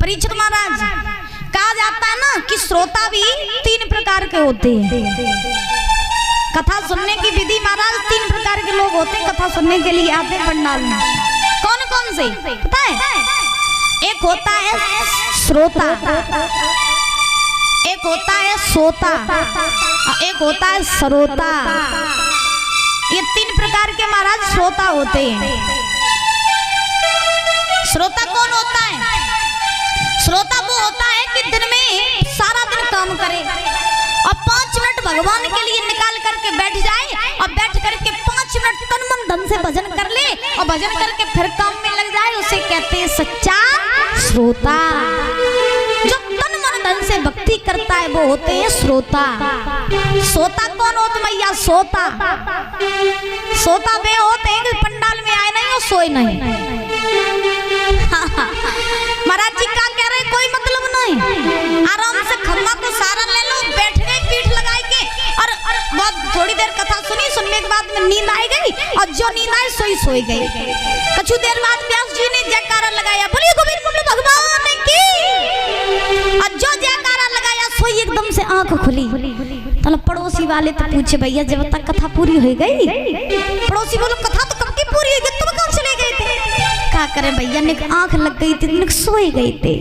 परीक्षित महाराज, कहा जाता है ना कि श्रोता भी 3 प्रकार के होते हैं। कथा सुनने की विधि महाराज 3 प्रकार के लोग होते हैं, कथा सुनने के लिए आते हैं पंडाल में। कौन कौन से पता है? एक होता है श्रोता, एक होता है सोता, एक होता है सरोता। ये 3 प्रकार के महाराज श्रोता होते हैं। श्रोता कौन होता है? श्रोता वो होता है कि दिन में सारा दिन काम करे और 5 मिनट भगवान के लिए निकाल करके बैठ जाए और बैठ करके 5 मिनट तन मन धन से भजन कर ले और भजन करके फिर काम में लग जाए, उसे कहते हैं सच्चा श्रोता। जो तन मन धन से भक्ति करता है वो होते हैं श्रोता। सोता कौन होता मैया? सोता, सोता वे होते हैं कि पंडाल में आए नहीं और सोए नहीं। महाराज जी क्या कह रहे? कोई मतलब नहीं, आराम से खम्मा को सारा ले लो, बैठ गए पीठ लगाए के और बहुत थोड़ी देर कथा सुनी, सुनने के बाद में नींद आई गई और जो नींद आई सोई गई। कुछ देर बाद व्यास जी ने जयकारा लगाया, बोलिए गोविंद भगवान की, और जो जयकारा लगाया सोई एकदम से आंख खुली। तो पड़ोसी वाले तो पूछे भैया जब तक कथा पूरी हो गई? पड़ोसी बोलो कथा तो कब की पूरी हो गई, तुम कहाँ चले गए थे? क्या करें भैया, ने आंख लग गई थी, सोए गए थे।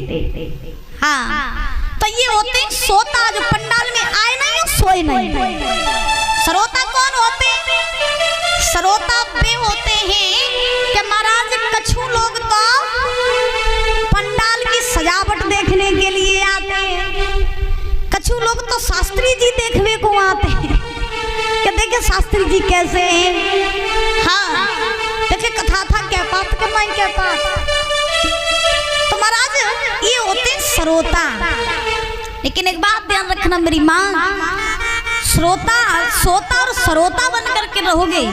हाँ, तो ये होते हैं सोता, जो पंडाल में आए नहीं और सोए नहीं। सरोता कौन होते हैं? सरोता वे होते हैं कि महाराज कछु लोग तो पंडाल की सजावट देखने के लिए आते हैं, कछु लोग तो शास्त्री जी देखने को आते हैं कि देखे शास्त्री जी कैसे हैं। हाँ, देखे कथा था क्या बात करना है क्या बात। तो महाराज ये होते श्रोता। लेकिन एक बात ध्यान रखना मेरी माँ, श्रोता, सोता और सरोता बन करके रहोगे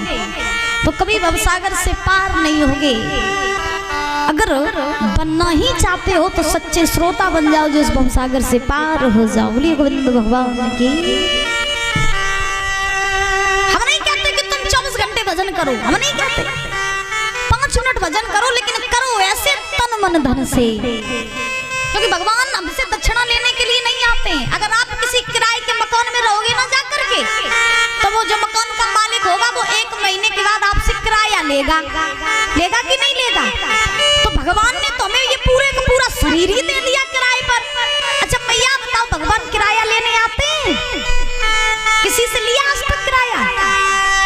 तो कभी भवसागर से पार नहीं होगे। अगर बनना ही चाहते हो तो सच्चे श्रोता बन जाओ, जो इस भवसागर से पार हो जाओ। बोलिए गोविंद भगवान की। हम नहीं कहते कि तुम 24 घंटे भजन करो, हम नहीं कहते 5 मिनट भजन करो, लेकिन करो ऐसे तन मन धन से, क्योंकि भगवान हमसे दक्षिणा लेने के लिए नहीं आते हैं। अगर आप किसी किराए के मकान में रहोगे ना जा करके, तो वो जो मकान का मालिक होगा वो 1 महीने के बाद आपसे किराया लेगा कि नहीं लेगा? तो भगवान ने तो हमें ये पूरे का पूरा शरीर ही दे दिया किराए पर। अच्छा भैया बताओ, भगवान किराया लेने आते हैं? किसी से लिया आज तक किराया?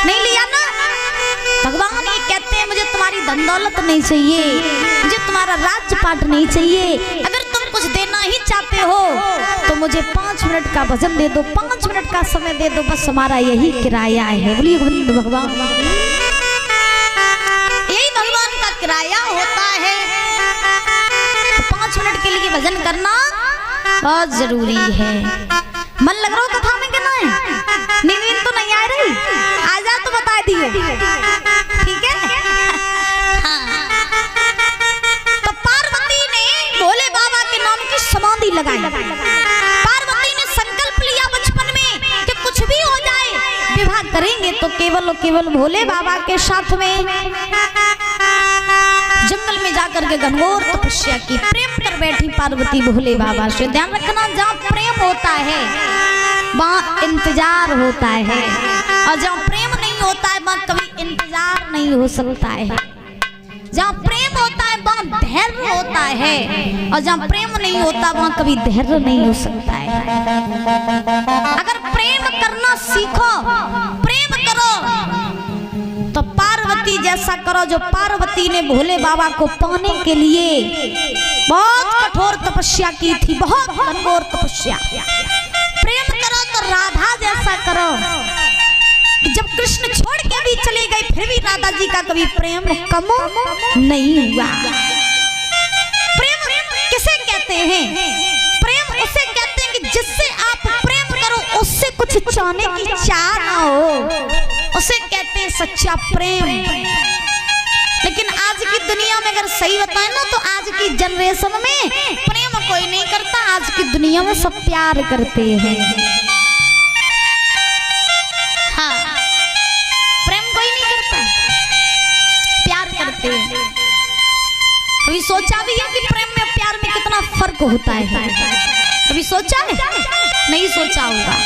नहीं लिया ना। भगवान ये कहते हैं मुझे तुम्हारी धन दौलत नहीं चाहिए, मुझे तुम्हारा राज्य पाट नहीं चाहिए। अगर तुम कुछ देना ही चाहते हो तो मुझे 5 मिनट का भजन दे दो, 5 मिनट का समय दे दो, बस हमारा यही किराया है। बोलिए गोविंद भगवान, यही भगवान का किराया होता है। तो 5 मिनट के लिए भजन करना बहुत जरूरी है। मन लग रहा हो कथा में कि नहीं? नींद तो नहीं आ रही? आ जा तो बता दिए, ठीक है? हाँ। तो पार्वती ने भोले बाबा के नाम की समाधि लगाई। पार्वती ने संकल्प लिया बचपन में कि कुछ भी हो जाए विवाह करेंगे तो केवल और केवल भोले बाबा के साथ में। जंगल में जाकर के घनघोर तपस्या की, प्रेम कर बैठी पार्वती भोले बाबा से। ध्यान रखना, जहाँ प्रेम होता है वहाँ इंतजार होता है, और जहाँ प्रेम नहीं होता है वहाँ कभी इंतजार नहीं हो सकता है। जहाँ प्रेम होता है वहाँ धैर्य होता है, और जहाँ प्रेम नहीं होता वहाँ कभी धैर्य नहीं हो सकता है। अगर प्रेम करना सीखो, प्रेम करो, तो पार्वती जैसा करो जो पार्वती ने भोले बाबा को पाने के लिए बहुत कठोर तपस्या की थी, बहुत घनघोर तपस्या। प्रेम करो तो राधा जैसा करो कि जब कृष्ण छोड़ के भी चले गए फिर भी राधा जी का कभी प्रेम कम नहीं हुआ। प्रेम किसे कहते हैं? प्रेम उसे कहते हैं कि जिससे आप प्रेम करो उससे कुछ चाहने की चाह ना हो, उसे कहते हैं सच्चा प्रेम। लेकिन आज की दुनिया में अगर सही बताए ना तो आज की जनरेशन में प्रेम कोई नहीं करता। आज की दुनिया में सब प्यार करते हैं। हाँ, प्रेम कोई नहीं करता, प्यार करते हैं। कभी सोचा भी है कि प्रेम में प्यार में कितना फर्क तक होता है। कभी सोचा है? नहीं सोचा होगा।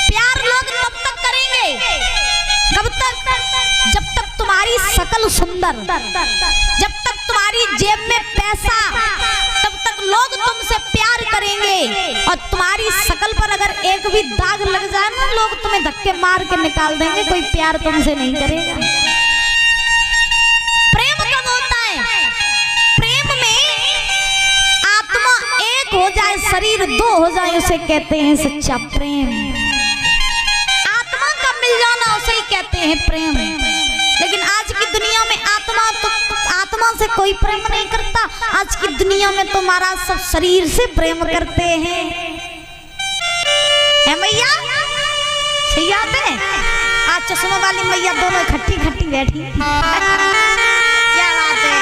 प्यार लोग तब तक करेंगे, कब तक? जब तक तुम्हारी शकल सुंदर, जब तक तुम्हारी जेब में पैसा, तब तक लोग तुमसे प्यार करेंगे। और तुम्हारी शकल पर अगर एक भी दाग लग जाए ना, लोग तुम्हें धक्के मार के निकाल देंगे, कोई प्यार तुमसे नहीं करेगा। प्रेम कब होता है? प्रेम में आत्मा एक हो जाए, शरीर दो हो जाए, उसे कहते हैं सच्चा प्रेम। आत्मा का मिल जाना उसे ही कहते हैं प्रेम। लेकिन आज की दुनिया में आत्मा से कोई प्रेम नहीं करता। आज की दुनिया में तो महाराज सब शरीर से प्रेम करते हैं। है मैया? सही बात है। आज चश्मा वाली मैया दोनों खट्टी खट्टी बैठी। क्या बात है?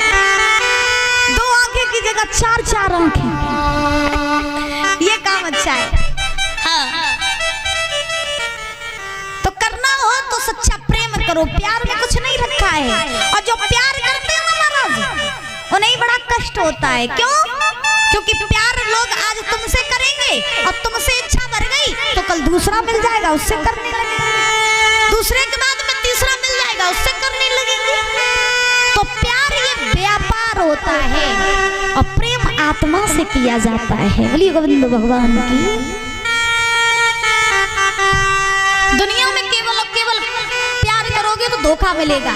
दो आंखें की जगह चार चार आंखें। ये काम अच्छा है। हाँ। तो करना हो तो सच्चा प्रेम करो। प्यार में कुछ नहीं रखा है। और जो प्यार करते हैं ना महाराज, उन्हें बड़ा कष्ट होता है। क्यों? क्योंकि प्यार लोग आज तुमसे करेंगे और तुमसे इच्छा भर गई तो कल दूसरा मिल जाएगा, उससे करने लगेंगे। दूसरे के बाद में तीसरा मिल जाएगा, उससे करने लगेंगे। तो प्यार ये व्यापार होता है और प्रेम आत्मा से किया जाता है। बोलिए गोविंद भगवान की। दुनिया में केवल प्यार करोगे तो धोखा मिलेगा।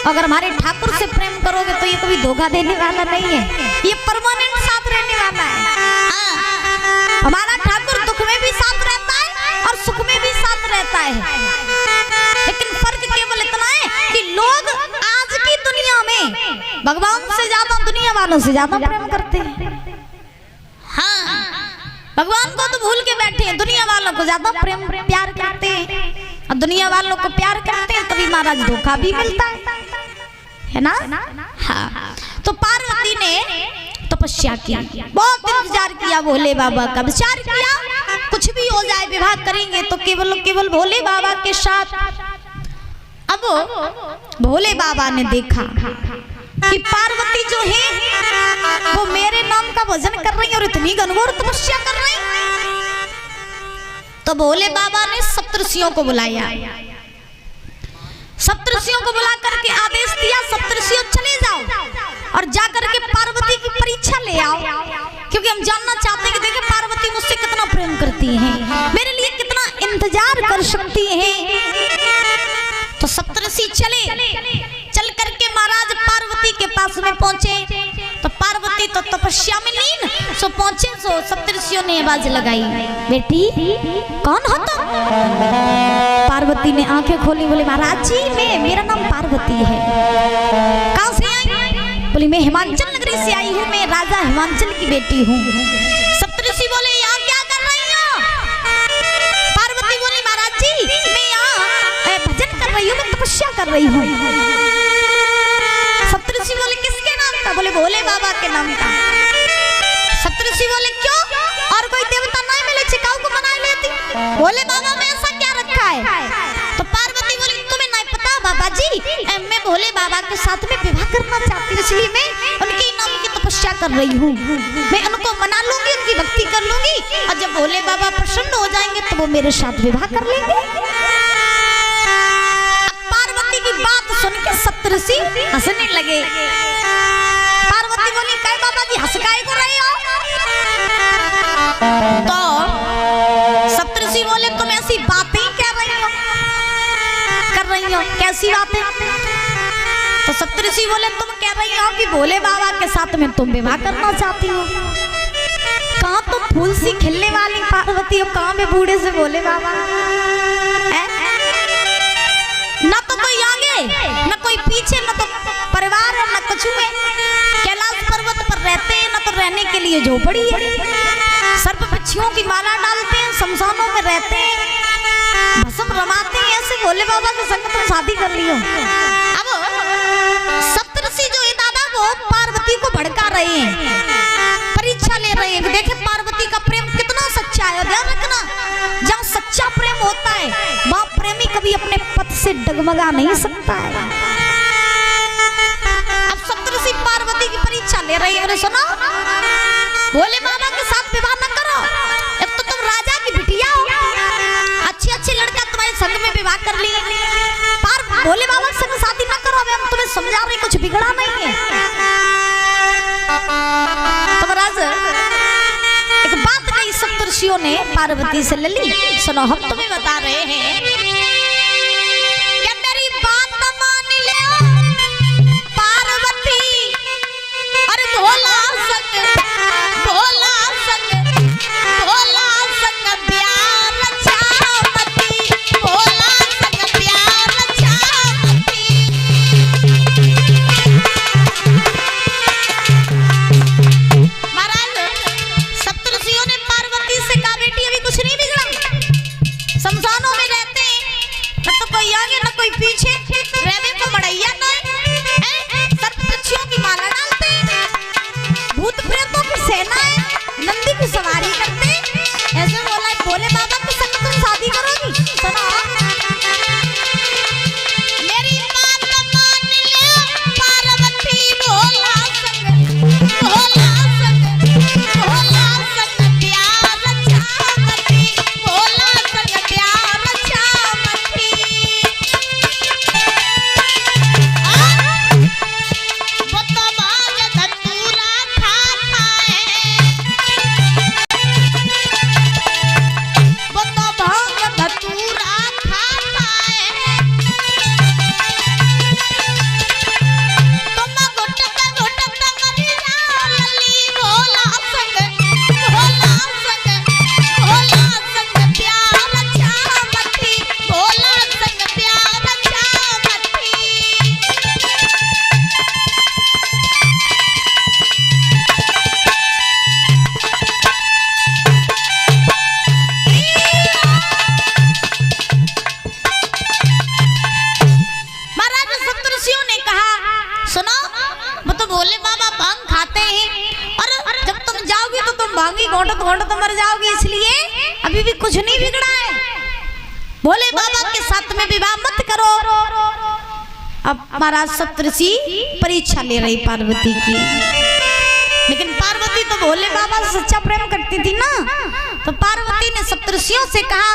अगर हमारे ठाकुर से प्रेम करोगे तो ये कभी धोखा देने वाला नहीं है, ये परमानेंट साथ रहने वाला है। हमारा ठाकुर दुख में भी साथ रहता है और सुख में भी साथ रहता है। लेकिन फर्क केवल इतना है कि लोग आज की दुनिया में भगवान से ज्यादा दुनिया वालों से ज्यादा प्रेम करते हैं। हाँ, भगवान को तो भूल के बैठे हैं, दुनिया वालों को ज्यादा प्रेम प्यार करते हैं। और दुनिया वालों को प्यार करते हैं तभी महाराज धोखा भी मिलता है ना? हाँ। तो पार्वती ने तपस्या की, बहुत इंतजार किया भोले बाबा का। विचार किया कुछ भी हो जाए, विवाह करेंगे तो केवल भोले बाबा के साथ। अब भोले बाबा ने देखा कि पार्वती जो है वो मेरे नाम का भजन कर रही है और इतनी घनघोर तपस्या कर रही। तो भोले बाबा ने सप्तऋषियों को बुलाया। सप्तऋषियों को बुला करके आदेश दिया, सप्तऋषियों चले जाओ और जाकर के पार्वती की परीक्षा ले आओ, क्योंकि हम जानना चाहते हैं कि देखिए पार्वती मुझसे कितना प्रेम करती है, मेरे लिए कितना इंतजार कर सकती है। तो सप्तऋषि चल करके महाराज पार्वती के पास में पहुंचे। तो पार्वती तो तपस्या में लीन सो पहुंचे। सो सप्तऋषियों ने आवाज लगाई, बेटी कौन हो तुम? पार्वती ने आंखें खोली, बोले महाराज जी मेरा नाम पार्वती है। कहां से आई? बोली मैं हिमाचल नगरी से आई हूँ, मैं राजा हिमाचल की बेटी हूँ। सप्तऋषि बोले यहाँ क्या कर रही हो? पार्वती बोली महाराज जी मैं यहाँ भजन कर रही हूँ, मैं तपस्या कर रही हूँ। सप्तऋषि बोले किसके नाम का? बोले भोले बाबा के नाम का। सप्तऋषि बोले क्यों? और कोई देवता नहीं मिले चिकाऊ को मना लेती? भोले बाबा में ऐसा क्या रखा है? तो पार्वती बोली तुम्हें नहीं पता बाबा जी, मैं भोले बाबा के साथ में विवाह करना चाहती हूँ, इसलिए मैं उनके नाम की तपस्या कर रही हूँ। मैं उनको मना लूंगी, उनकी भक्ति कर लूंगी और जब भोले बाबा प्रसन्न हो जाएंगे तो वो मेरे साथ विवाह कर लेंगे। पार्वती की बात सुन के सप्तऋषि हंसने लगे। पार्वती बोली काय बाबा जी हंस काहे को रहे हो? तो सप्तऋषि बोले तुम ऐसी बातें कर रही हो, कैसी बातें? तो सप्तऋषि बोले तुम कह रही हो कि भोले बाबा के साथ में तुम विवाह करना चाहती हो। कहाँ तो फूल सी खिलने वाली पार्वती हो, कहाँ में बूढ़े से भोले बाबा? ना तो कोई आगे ना कोई पीछे, ना तो परिवार है ना कुछ है। कैलाश पर्वत पर रहते हैं, ना तो रहने के लिए झोपड़ी है। सर्प पक्षियों की माला डालते हैं, शमशानों में रहते हैं, भस्म रमाते हैं। ऐसे भोले बाबा के संग तुम शादी कर लियो। अब सप्तऋषि जो है दादा वो पार्वती को भड़का रहे हैं, परीक्षा ले रहे हैं। देखे पार्वती का प्रेम कितना सच्चा है। ध्यान रखना, जहाँ सच्चा प्रेम होता है वहाँ प्रेमी कभी अपने पथ से डगमगा नहीं सकता है। अब सप्तऋषि पार्वती की परीक्षा ले रहे हैं। सुनो भोले बाबा के साथ विवाह न करो। एक तो तुम राजा की बिटिया हो, अच्छी अच्छी लड़का तुम्हारे संग में विवाह कर ली, पर भोले बाबा के संग शादी न करो। हम तुम्हें समझा रहे, कुछ बिगड़ा नहीं है। तो महाराज एक बात कही सप्तर्षियों ने पार्वती से, लली सुनो, हम तुम्हें बता रहे हैं कि मेरी बात मान ले पार्वती, और भोला संग प्यार चाहती, भोला संग प्यार चाहती। महाराज सप्तऋषियों ने पार्वती से कहा, बेटी अभी कुछ नहीं बिगड़ा, शमशानों में रहते हैं, न तो कोई आगे न कोई पीछे, रहने को मड़ैया नहीं, सर्पपक्षियों की माला डालते, भूत प्रेतों की सेना है, नंदी की सवारी करते। ऐसे बोला भोले बाबा के संग तुम शादी करोगी? सुनो, मेरी बात मान ले पार्वती, भोला संग प्यार चाहती, भोला संग प्यार चाहती। वो तो भाग धतूरा खाता है, वो तो भाग धतूरा खाता है, तुम घुटत मर जा लली, भोला संग प्यार चाहती, भोला संग प्यार चाहती। महाराज सप्तऋषियों ने कहा, सुनो, वो तो भोले बाबा भांग खाते हैं, और जब तुम जाओगी तो तुम भांगी घोंटत घोंटत मर जाओगी, इसलिए अभी भी कुछ नहीं बिगड़ा है। भोले बाबा के साथ में विवाह मत करो। अब महाराज सप्तऋषि परीक्षा ले रही पार्वती की, लेकिन पार्वती तो भोले बाबा से सच्चा प्रेम करती थी ना। तो पार्वती ने सप्तऋषियों से कहा,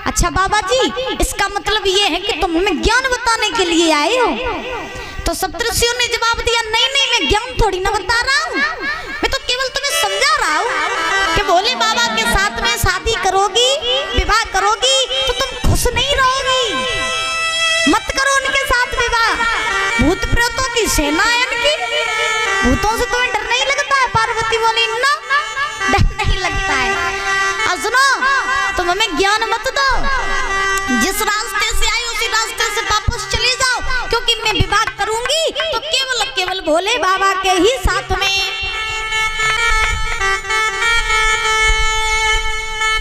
अच्छा बाबा जी, इसका मतलब ये है कि तुम हमें ज्ञान बताने के लिए आए हो? तो सप्तऋषियों ने जवाब दिया, नहीं नहीं, मैं ज्ञान थोड़ी ना बता रहा हूँ, मैं तो केवल तुम्हें समझा रहा हूँ कि भोले बाबा के साथ में शादी करोगी, विवाह करोगी, तो तुम खुश नहीं रहोगी, मत करो उनके साथ विवाह। भूत प्रेतों की सेना है उनकी, भूतों से तुम्हें डर नहीं लगता है? पार्वती बोली, ना डर नहीं लगता है। और सुनो, तुम हमें ज्ञान मत दो, जिस रास्ते से आई उसी रास्ते से वापस चली जाओ, क्योंकि मैं विवाह करूंगी तो केवल भोले बाबा के ही साथ में।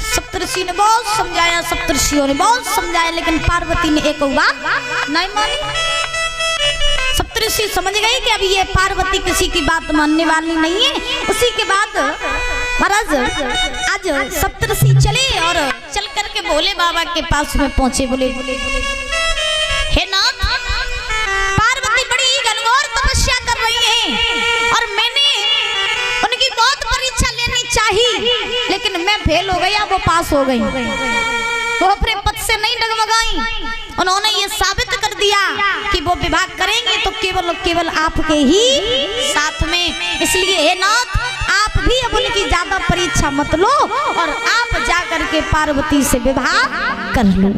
सप्तऋषि ने बहुत समझाया, सप्तऋषियों ने बहुत समझाया, लेकिन पार्वती ने एक बात नहीं मानी। सप्तऋषि समझ गए कि अभी ये पार्वती किसी की बात मानने वाली नहीं है। उसी के बाद महाराज आज सप्तऋषि चले और चल करके भोले बाबा के पास में पहुंचे। बोले, हे नाथ, पार्वती बड़ी घनघोर तपस्या कर रही है और मैंने उनकी बहुत परीक्षा लेनी चाहिए, लेकिन मैं फेल हो गया, वो पास हो गई। वो अपने पद से नहीं डगमगाई, उन्होंने ये साबित कर दिया कि वो विवाह करेंगे तो केवल आपके ही साथ में। इसलिए हे नाथ, आप भी अब उनकी ज्यादा परीक्षा मत लो और आप जा करके पार्वती से विवाह कर लो।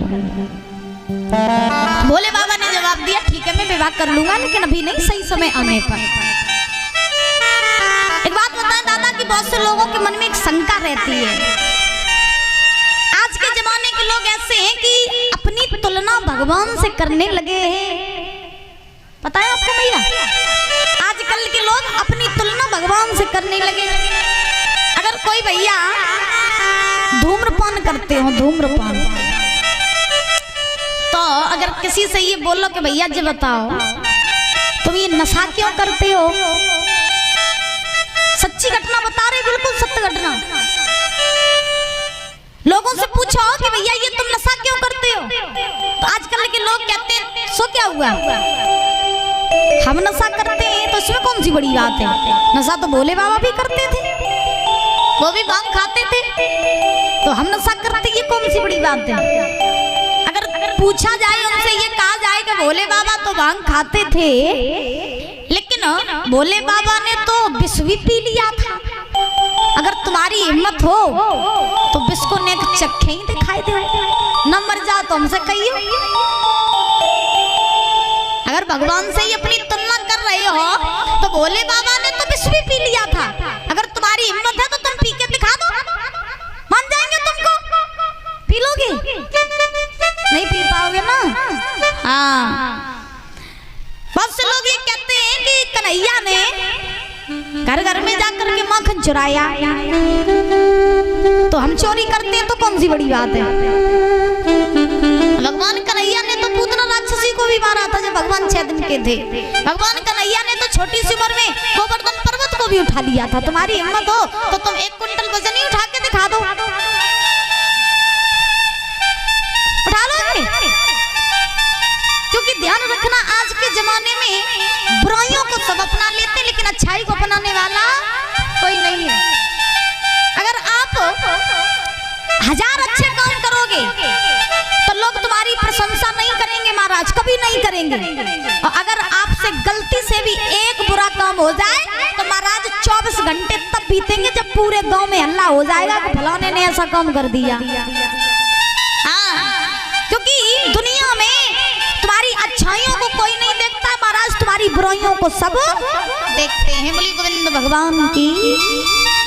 भोले बाबा ने जवाब दिया, ठीक है, मैं विवाह कर लूंगा, लेकिन अभी नहीं, सही समय आने पर। एक बात बताएं दादा कि बहुत से लोगों के मन में एक शंका रहती है। आज के जमाने के लोग ऐसे हैं कि अपनी तुलना भगवान से करने लगे हैं। पता है आपको भैया, आजकल के लोग अपनी तुलना भगवान से करने लगे। अगर कोई भैया धूम्रपान करते हो, धूम्रपान, तो अगर किसी से ये बोलो कि भैया जी बताओ तुम ये नशा क्यों करते हो, सच्ची घटना बता रहे, बिल्कुल सत्य घटना। लोगों से पूछो कि भैया ये तुम नशा क्यों करते हो, तो आजकल के लोग कहते हैं सो क्या हुआ, हम नशा करते हैं तो इसमें कौन सी बड़ी बात है, नशा तो भोले बाबा भी करते थे। वो भी भांग खाते थे, तो हम नशा करते, ये कौन सी बड़ी बात है। अगर पूछा जाए उनसे, ये कहा जाए कि भोले बाबा तो भांग खाते थे, लेकिन भोले बाबा ने तो विष भी पी लिया था। अगर तुम्हारी हिम्मत हो तो विष को नेक चखे ही दिखाई दे, न मर जाओ तो हमसे कहियो। अगर भगवान से ही अपनी तुलना कर रहे हो तो भोले बाबा ने तो विष भी पी लिया था। अगर तुम्हारी हिम्मत है तो तुम पी के दिखा दो, मान जाएंगे तुमको। पी लोगे? नहीं पी पाओगे ना। हाँ, बहुत से लोग ये कहते हैं कि कन्हैया ने घर घर में जाकर के माखन चुराया, तो हम चोरी करते हैं तो कौन सी बड़ी बात है। भगवान कन्हैया ने तो पूतना राक्षसी को भी मारा था जब भगवान 6 दिन के थे। भगवान कन्हैया ने तो छोटी सी उम्र में गोवर्धन पर्वत को भी उठा लिया था। तुम्हारी हिम्मत हो तो तुम 1 कुंटल वजन ही उठा के दिखा दो, उठा लोगे? क्योंकि ध्यान रखना, आज के जमाने में बुराइयों को सब अपना लेते, लेकिन अच्छाई को अपनाने वाला कोई नहीं है। अगर आप 1000 अच्छे काम करोगे तो लोग तुम्हारी प्रशंसा नहीं करेंगे महाराज, कभी नहीं करेंगे। और अगर आपसे गलती से भी एक बुरा काम हो जाए तो महाराज 24 घंटे तब बीतेंगे जब पूरे गांव में हल्ला हो जाएगा कि फलाने ने ऐसा काम कर दिया। हाँ, क्योंकि दुनिया में तुम्हारी अच्छाइयों को कोई नहीं देखता महाराज, तुम्हारी बुराइयों को सब देखते हैं। बोलिए गोविंद भगवान की।